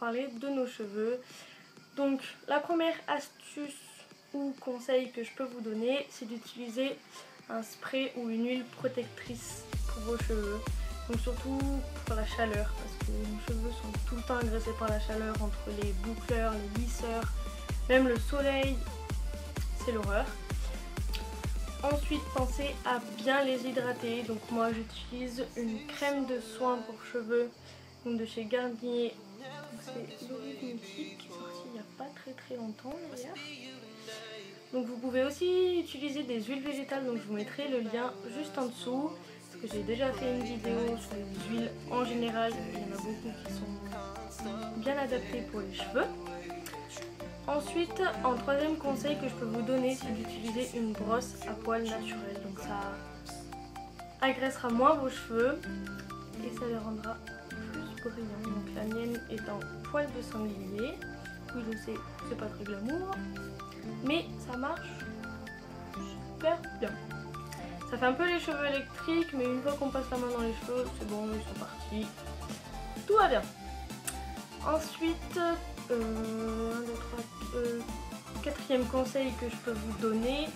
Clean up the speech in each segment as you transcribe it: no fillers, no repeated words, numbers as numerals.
parler de nos cheveux. Donc la première astuce ou conseil que je peux vous donner, c'est d'utiliser un spray ou une huile protectrice pour vos cheveux. Donc surtout pour la chaleur, parce que nos cheveux sont tout le temps agressés par la chaleur, entre les boucleurs, les lisseurs, même le soleil, c'est l'horreur. Ensuite, pensez à bien les hydrater. Donc moi j'utilise une crème de soin pour cheveux donc de chez Garnier. C'est l'origine qui est sortie il n'y a pas très longtemps d'ailleurs. Donc vous pouvez aussi utiliser des huiles végétales, donc je vous mettrai le lien juste en dessous. Parce que j'ai déjà fait une vidéo sur les huiles en général. Il y en a beaucoup qui sont bien adaptées pour les cheveux. Ensuite, en troisième conseil que je peux vous donner, c'est d'utiliser une brosse à poils naturelle. Donc ça agressera moins vos cheveux et ça les rendra plus brillants. Donc la mienne est en poils de sanglier. Oui, je sais, c'est pas très glamour, mais ça marche super bien. Ça fait un peu les cheveux électriques, mais une fois qu'on passe la main dans les cheveux, c'est bon, ils sont partis. Tout va bien. Ensuite, quatrième conseil que je peux vous donner,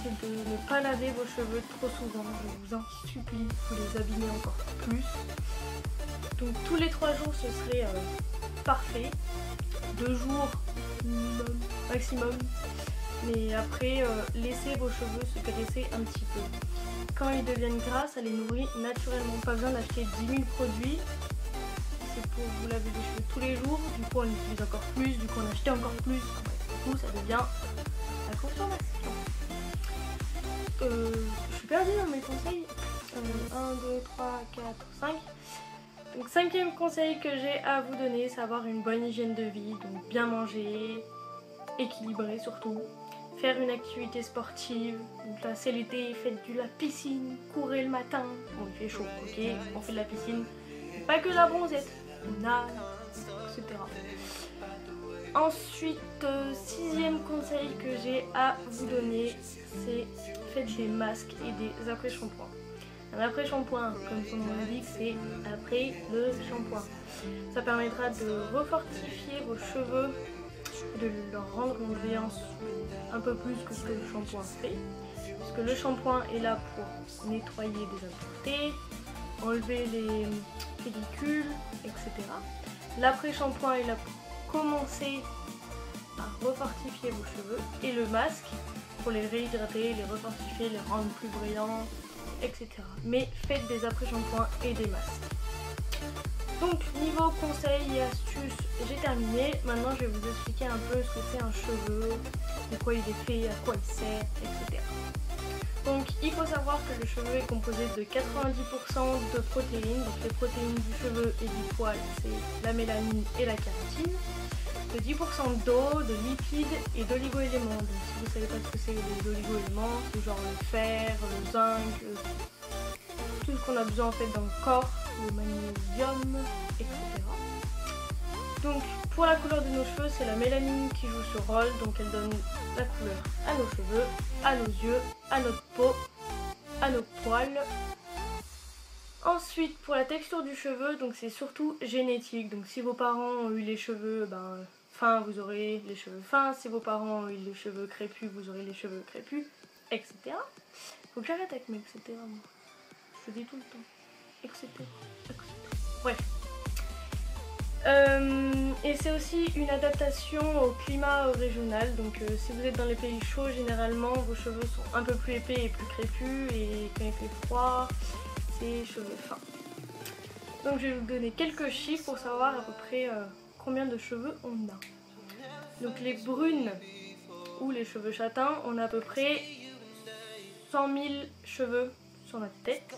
c'est de ne pas laver vos cheveux trop souvent. Je vous en supplie, vous les abîmez encore plus. Donc tous les 3 jours, ce serait parfait. 2 jours minimum, maximum. Mais après, laissez vos cheveux se graisser un petit peu. Quand ils deviennent gras, ça les nourrit naturellement. Pas besoin d'acheter 10 000 produits. C'est pour vous laver les cheveux tous les jours. Du coup, on utilise encore plus. Du coup, on achète encore plus. Du coup, ça devient la consommation. Je suis perdue dans mes conseils. 1, 2, 3, 4, 5. Donc 5e conseil que j'ai à vous donner, c'est avoir une bonne hygiène de vie. Donc bien manger, équilibré surtout. Faire une activité sportive, donc là c'est l'été, faites de la piscine, courez le matin, bon il fait chaud, ok, on fait de la piscine, mais pas que la bronzette, on nage, etc. Ensuite, 6e conseil que j'ai à vous donner, c'est faites des masques et des après-shampoings. Un après-shampoing, comme son nom l'indique, c'est après le shampoing. Ça permettra de refortifier vos cheveux, de leur rendre une brillance un peu plus que ce que le shampoing fait, puisque le shampoing est là pour nettoyer des impuretés, enlever les pellicules, etc. L'après-shampoing est là pour commencer à refortifier vos cheveux, et le masque pour les réhydrater, les refortifier, les rendre plus brillants, etc. Mais faites des après-shampoings et des masques. Donc niveau conseils et astuces, j'ai terminé. Maintenant je vais vous expliquer un peu ce que c'est un cheveu, de quoi il est fait, à quoi il sert, etc. Donc il faut savoir que le cheveu est composé de 90% de protéines. Donc les protéines du cheveu et du poil, c'est la mélanine et la kératine. De 10% d'eau, de lipides et d'oligo-éléments. Donc si vous ne savez pas ce que c'est les oligo-éléments, c'est genre le fer, le zinc, tout ce qu'on a besoin en fait dans le corps, le magnésium, etc. Donc pour la couleur de nos cheveux, c'est la mélanine qui joue ce rôle, donc elle donne la couleur à nos cheveux, à nos yeux, à notre peau, à nos poils. Ensuite pour la texture du cheveu, donc c'est surtout génétique, donc si vos parents ont eu les cheveux fins, vous aurez les cheveux fins, si vos parents ont eu les cheveux crépus, vous aurez les cheveux crépus, etc. Faut que j'arrête avec mes etc. moi. Je dis tout le temps. Etc. Bref. Et c'est aussi une adaptation au climat régional. Donc si vous êtes dans les pays chauds, généralement vos cheveux sont un peu plus épais et plus crépus. Et quand il fait froid, c'est cheveux fins. Donc je vais vous donner quelques chiffres pour savoir à peu près combien de cheveux on a. Donc les brunes ou les cheveux châtains, on a à peu près 100 000 cheveux sur notre tête.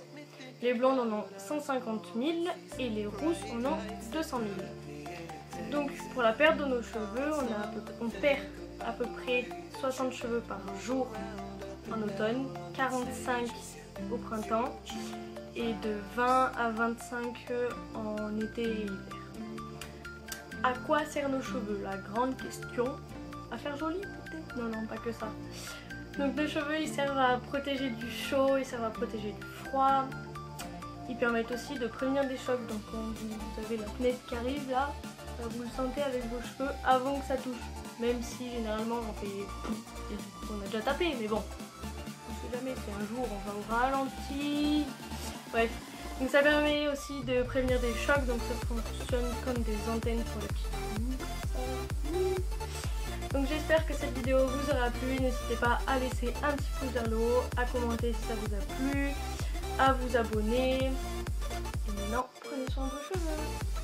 Les blondes en ont 150 000 et les rousses en ont 200 000. Donc pour la perte de nos cheveux, on perd à peu près 60 cheveux par jour en automne, 45 au printemps et de 20 à 25 en été et hiver. À quoi servent nos cheveux? La grande question. À faire joli peut-être? Non, pas que ça. Donc nos cheveux ils servent à protéger du chaud, ils servent à protéger du froid. Ils permettent aussi de prévenir des chocs. Donc quand vous avez la fenêtre qui arrive là, ça vous le sentez avec vos cheveux avant que ça touche. Même si généralement on fait et on a déjà tapé, mais bon, on sait jamais, c'est un jour on va au ralenti. Bref, donc ça permet aussi de prévenir des chocs, donc ça fonctionne comme des antennes pour les petits trous. Donc j'espère que cette vidéo vous aura plu, n'hésitez pas à laisser un petit pouce vers le haut, à commenter si ça vous a plu, à vous abonner. Et maintenant, prenez soin de vos cheveux.